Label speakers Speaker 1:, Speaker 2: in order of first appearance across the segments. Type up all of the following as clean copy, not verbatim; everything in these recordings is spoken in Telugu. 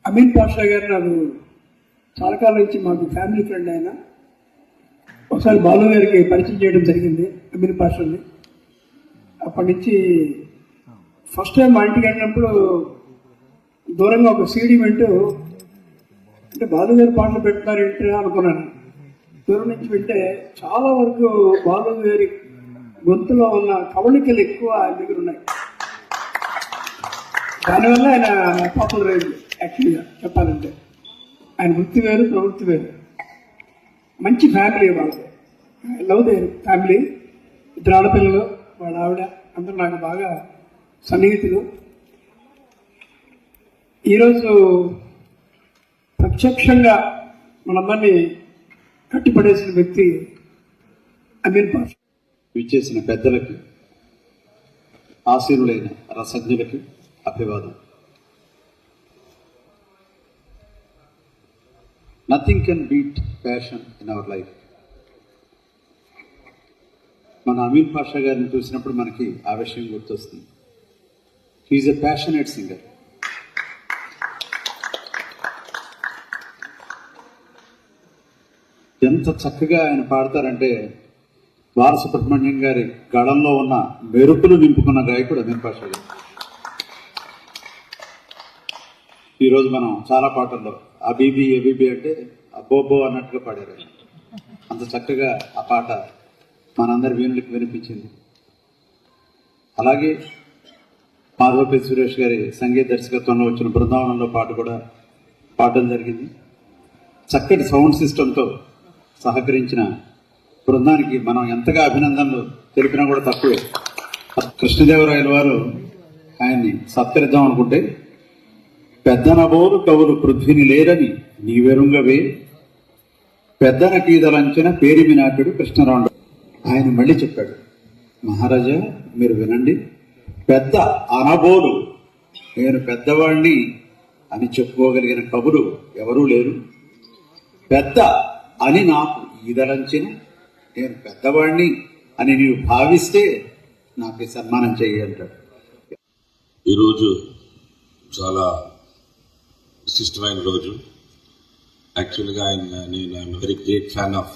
Speaker 1: అమీన్ పాషా గారు నాకు చాలా కాలం నుంచి మాకు ఫ్యామిలీ ఫ్రెండ్. ఆయన ఒకసారి బాలు గారికి పరిచయం చేయడం జరిగింది అమీన్ పాషాని. అప్పటి నుంచి ఫస్ట్ టైం మా ఇంటికి వెళ్ళినప్పుడు దూరంగా ఒక సీడీ వింటూ, అంటే బాలు గారి పాటలు పెడుతున్నారు ఏంటి అనుకున్నాను. దూరం నుంచి వింటే చాలా వరకు బాలు గారి గొంతులో ఉన్న కవళికలు ఎక్కువ ఆయన దగ్గర ఉన్నాయి. దానివల్ల ఆయన పాపులర్ అయింది. యాక్చువల్గా చెప్పాలంటే ఆయన వృత్తి వేరు, ప్రవృత్తి వేరు. మంచి ఫ్యామిలీ వాళ్ళది. Love their family. 2 ఆడపిల్లలు, వాళ్ళ ఆవిడ, అందరూ నాకు బాగా సన్నిహితులు. ఈరోజు ప్రత్యక్షంగా మనందరినీ కట్టిపడేసిన వ్యక్తి అమీన్ పాషా.
Speaker 2: విచ్చేసిన పెద్దలకి, ఆశీనులైన రసజ్ఞులకి అభివాదం. Nothing can beat passion in our life. మన అమీన్ పాషా గారిని చూసినప్పుడు మనకి ఆ విషయం గుర్తొస్తుంది. హీఈస్ ఎ ప్యాషనేట్ సింగర్. ఎంత చక్కగా ఆయన పాడతారంటే, బాలసుబ్రహ్మణ్యం గారి గళంలో ఉన్న మెరుపులు నింపుకున్న గాయకుడు అమీన్ పాషా గారు. ఈరోజు మనం చాలా పాటల్లో అబీబీ అబీబీ అంటే అబ్బోబ్బో అన్నట్టుగా పాడారు. అంత చక్కగా ఆ పాట మనందరి వీణులకి వినిపించింది. అలాగే మాధవపల్లి సురేష్ గారి సంగీత దర్శకత్వంలో వచ్చిన బృందావనంలో పాట కూడా పాడడం జరిగింది. చక్కటి సౌండ్ సిస్టంతో సహకరించిన బృందానికి మనం ఎంతగా అభినందనలు తెలిపినా కూడా తక్కువే. కృష్ణదేవరాయల వారు ఆయన్ని సత్కరిద్దాం అనుకుంటే, పెద్దనబోరు కవులు పృథ్వీని లేరని నీవెరుంగవే, పెద్దన కీదలంచిన పేరిమి నాటుడు కృష్ణరాండు. ఆయన మళ్ళీ చెప్పాడు, మహారాజా మీరు వినండి, పెద్ద అనబోలు నేను పెద్దవాణ్ణి అని చెప్పుకోగలిగిన కవులు ఎవరూ లేరు. పెద్ద అని నాకు ఈదలంచిన నేను పెద్దవాణ్ణి అని నీవు భావిస్తే నాకు సన్మానం చేయి అంటాడు.
Speaker 3: ఈరోజు చాలా విశిష్టమైన రోజు. యాక్చువల్గా నేను very great fan of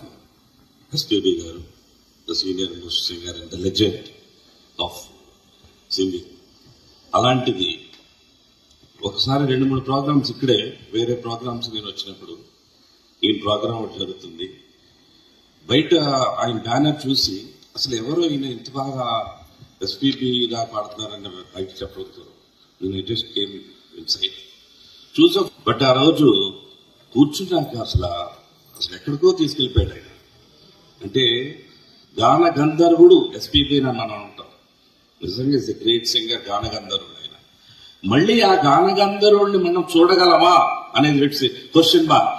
Speaker 3: SPB గారు, the senior most singer and the legend of singing. అలాంటిది ఒకసారి 2-3 ప్రోగ్రామ్స్ ఇక్కడే, వేరే ప్రోగ్రామ్స్ నేను వచ్చినప్పుడు ఈ ప్రోగ్రామ్ ఒకటి జరుగుతుంది. బయట ఆయన బ్యానర్ చూసి అసలు ఎవరో ఈయన ఇంత బాగా ఎస్పీబీగా పాడుతున్నారని బయట చెప్పడంతో నేను జస్ట్ కేమ్ ఇన్సైడ్ చూసా. బట్ ఆ రోజు కూర్చున్నాక అసలు ఎక్కడికో తీసుకెళ్ళిపోయాడు ఆయన. అంటే గాన గంధర్వుడు ఎస్పీబీ అని మనం అంటాం. నిజంగా ఇస్ ఎ గ్రేట్ సింగర్, గాన గంధర్వుడు ఆయన. మళ్ళీ ఆ గాన గంధర్వుడిని మనం చూడగలమా అనేది it's question mark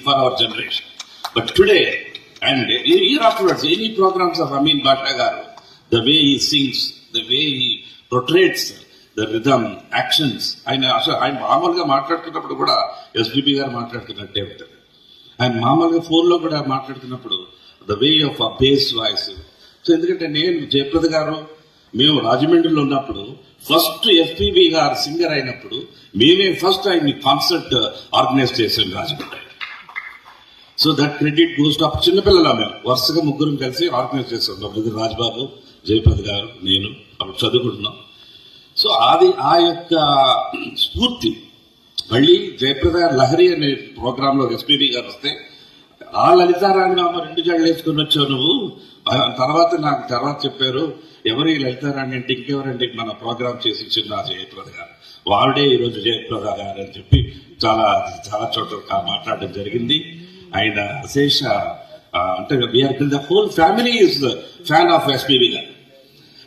Speaker 3: for our generation. But today and year afterwards, any programs of Amin Pasha garu, the way he sings, the way he portrays the rhythm, actions, ఆయన మామూలుగా మాట్లాడుతున్నప్పుడు కూడా ఎస్పీబీ గారు మాట్లాడుతున్నట్టే ఉంటుంది. ఆయన మామూలుగా ఫోన్లో కూడా మాట్లాడుతున్నప్పుడు the way of a base voice. So ఎందుకంటే నేను జయప్రద గారు మేము రాజమండ్రిలో ఉన్నప్పుడు ఫస్ట్ ఎస్పీబీ గారు సింగర్ అయినప్పుడు మేమే ఫస్ట్ ఆయన్ని కాన్సర్ట్ ఆర్గనైజ్ చేసాం Rajahmundry. So that credit goes to చిన్నపిల్లల మేము వరుసగా 3 కలిసి ఆర్గనైజ్ చేస్తాం. డాక్టర్ రాజ్బాబు, జయప్రద గారు, నేను అప్పుడు చదువుకుంటున్నాం. సో అది ఆ యొక్క స్ఫూర్తి. మళ్ళీ జయప్రద గారు లహరి అనే ప్రోగ్రాంలో ఎస్పీబీ గారు వస్తే, ఆ లలితారాణి అమ్మ 2 జడలు వేసుకుని వచ్చావు నువ్వు. నాకు తర్వాత చెప్పారు, ఎవరు ఈ లలితారాణి అంటే ఇంకెవరండి మన ప్రోగ్రామ్ చేసి ఇచ్చింది ఆ జయప్రద గారు, వాడే ఈరోజు జయప్రద గారు అని చెప్పి చాలా చాలా చోట్ల మాట్లాడడం జరిగింది. ఆయన అశేష అంటే the whole family is fan of SPB గారు.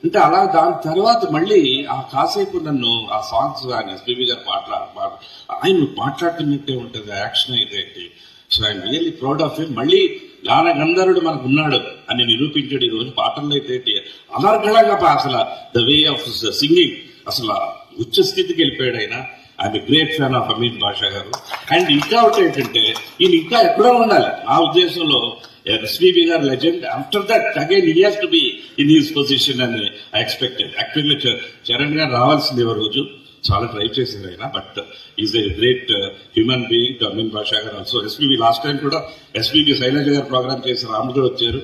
Speaker 3: అంటే అలా దాని తర్వాత మళ్ళీ ఆ కాసేపు నన్ను ఆ సాంగ్స్ ఆయన ఎస్పీబీ గారు ఆయన మాట్లాడుతున్నట్టే ఉంటుంది, యాక్షన్ అయితే. So I'm really proud of him. మళ్ళీ గాన గంధర్వుడు మనకు ఉన్నాడు అని నిరూపించాడు. ఈ రోజు పాటల్లో అయితే అనర్గళంగా అసలు ద వే ఆఫ్ సింగింగ్ అసలు ఉచ్చ స్థితికి వెళ్ళిపోయాడు ఆయన. I'm a great fan of Ameen Pasha గారు. అండ్ ఇంకా ఒకటి ఏంటంటే, ఈయన ఇంకా ఎక్కడో ఉండాలి నా ఉద్దేశంలో. ఎస్పీబీ గారు legend. After that again he has to be in his position అని ఐ ఎక్స్పెక్టెడ్. యాక్చువల్లీ చరణ్ గారు రావాల్సింది రోజు. చాలా ట్రై చేశారు ఆయన, but is a great human being. Amin Basha గారు ఆల్సో ఎస్పీబీ లాస్ట్ టైం కూడా ఎస్పీబీ శైలజ గారు ప్రోగ్రామ్ చేసి రాముడు గారు వచ్చారు.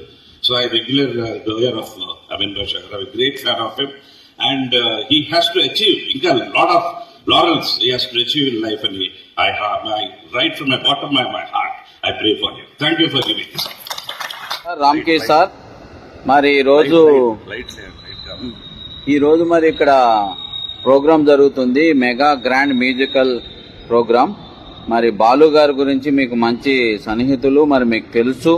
Speaker 3: So I regular goer of Amin Basha గారు, I great fan of him and he has to achieve ఇంకా lot of laurels he has to achieve in life, and I right from the bottom of my heart I pray for him. Thank you for giving this.
Speaker 4: రామ్కే sir, మరి ఈరోజు మరి ఇక్కడ ప్రోగ్రాం జరుగుతుంది, మెగా గ్రాండ్ మ్యూజికల్ ప్రోగ్రాం. మరి బాలు గారి గురించి మీకు మంచి సన్నిహితులు, మరి మీకు తెలుసు,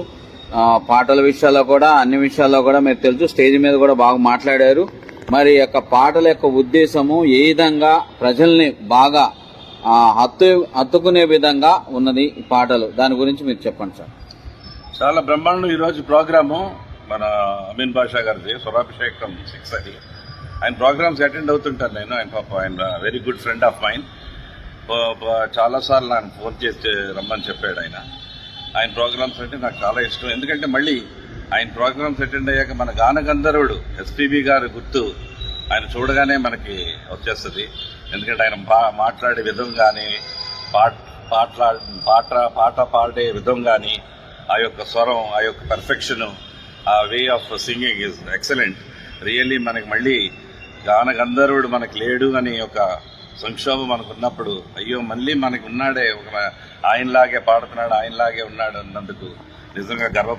Speaker 4: పాటల విషయాల్లో కూడా అన్ని విషయాల్లో కూడా మీకు తెలుసు, స్టేజ్ మీద కూడా బాగా మాట్లాడారు. మరి యొక్క పాటల యొక్క ఉద్దేశము ఏ విధంగా ప్రజల్ని బాగా హత్తుకునే విధంగా ఉన్నది ఈ పాటలు, దాని గురించి మీరు చెప్పండి సార్.
Speaker 5: చాలా బ్రహ్మాండం ఈరోజు ప్రోగ్రాము మన అమీన్ బాషా గారిది, స్వరాభిషేకం 6 అది. ఆయన ప్రోగ్రామ్స్ అటెండ్ అవుతుంటాను నేను. ఆయన very good friend of mine. చాలాసార్లు ఆయన ఫోన్ చేసి రమ్మని చెప్పాడు ఆయన ప్రోగ్రామ్స్ అంటే నాకు చాలా ఇష్టం. ఎందుకంటే మళ్ళీ ఆయన ప్రోగ్రామ్స్ అటెండ్ అయ్యాక మన గాన గంధర్వుడు ఎస్పీబీ గారు గుర్తు ఆయన చూడగానే మనకి వచ్చేస్తుంది. ఎందుకంటే ఆయన మాట్లాడే విధం కానీ, పాట పాడే విధం కానీ, ఆ యొక్క స్వరం, ఆ యొక్క పర్ఫెక్షన్, ఆ way of singing is excellent. Really మనకి మళ్ళీ గాన గంధర్వుడు మనకి లేడు అని ఒక సంక్షోభం మనకు ఉన్నప్పుడు, అయ్యో మళ్ళీ మనకి ఉన్నాడే, ఒక ఆయనలాగే పాడుతున్నాడు, ఆయనలాగే ఉన్నాడు అన్నందుకు నిజంగా